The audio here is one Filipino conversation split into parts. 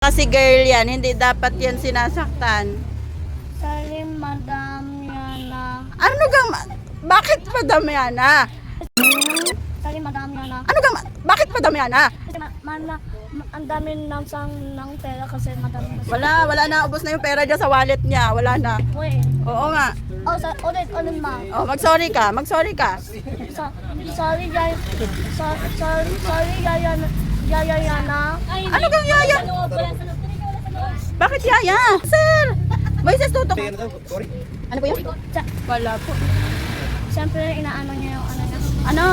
kasi girl yan, hindi dapat yan sinasaktan. Sorry, Madam Yana. Ano gang, bakit Madam Yana? Sorry, Madam Yana. Ano gang, bakit Madam Yana? Kasi ang dami ng pera kasi Madam Yana. Wala na, ubos na yung pera dyan sa wallet niya, wala na. Wait. Oo nga. Oh, ulit, ma. Oh, mag-sorry ka. Sorry, Yaya. Sorry, Yaya Yana. Ano gang yaya? Bakit yaya? Sir! Moises, tutok. Ano po yun? Wala po. Siyempre, inaano niya yung ano niya. Ano?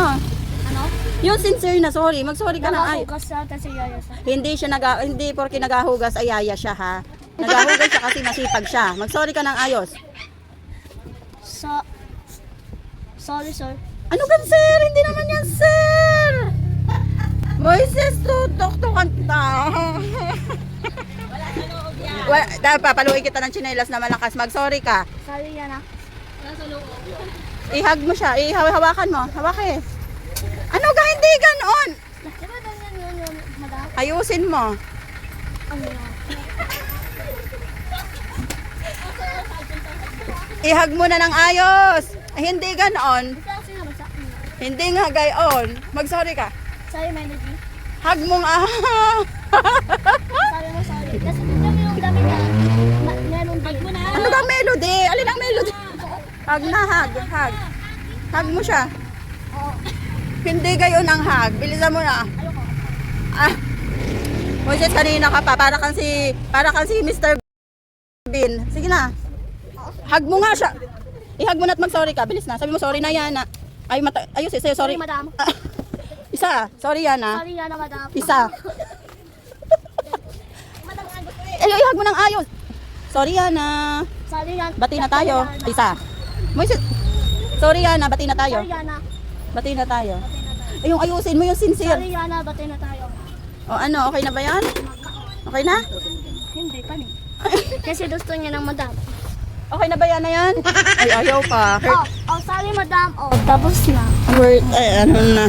Ano? Yung sincere na sorry. Mag-sorry ka na. Ay, Nakahugas sa si Yaya sa. hindi porke nagahugas ay yaya siya ha. Nagahugas siya kasi masipag siya. Mag-sorry ka ng ayos. Sorry, sir. Ano gan sir? Hindi naman yan sir. Moises, tutok to kanta. Papaluin kita ng tsinelas na malakas. Mag-sorry ka. Sorry, Yana. I-hug mo siya. Hawakan mo. Hawak eh. Ano ga? Hindi ganon. Di ba ganyan yun, Madam? Ayusin mo. Ano yun? I-hug mo na ng ayos. Hindi ganon. Kasi naman sa akin. Hindi nga gayon. Mag-sorry ka. Sorry, Melody. Hug mo nga. Sorry mo, sorry. Kasi yung dami na. Meron din. Mo na. Ano ka melody? Alin ang melody? Hug na, hug. Hug mo siya. Oo. Hindi gayon ang hug. Bilisan mo na. Ayoko. Ah. Moises, kanina ka pa. Para kang si Mr. Bean. Sige na. Hug mo nga siya. I-hug mo na at mag-sorry ka. Bilis na. Sabi mo sorry na Yana. Ayos, sorry. Sorry, Madam. Isa. Sorry Yana. Sorry, Yana, Madam. Isa. I-hug mo ng ayos. Sorry Yana. Sorry, Yana. Bati na tayo. Isa. Moises. Sorry Yana, bati na tayo. Sorry, Yana. Bati na tayo. Ay, yung ayusin mo yung sincere. Sorry, Yana. Bati na tayo. O ano, okay na ba yan? Okay na? Hindi pa ni. Kasi gusto niya ng Madam. Okay na ba yan na yan? Ay, ayaw pa. Oh, sorry, Madam. Oh, tapos na. Ay, ano na.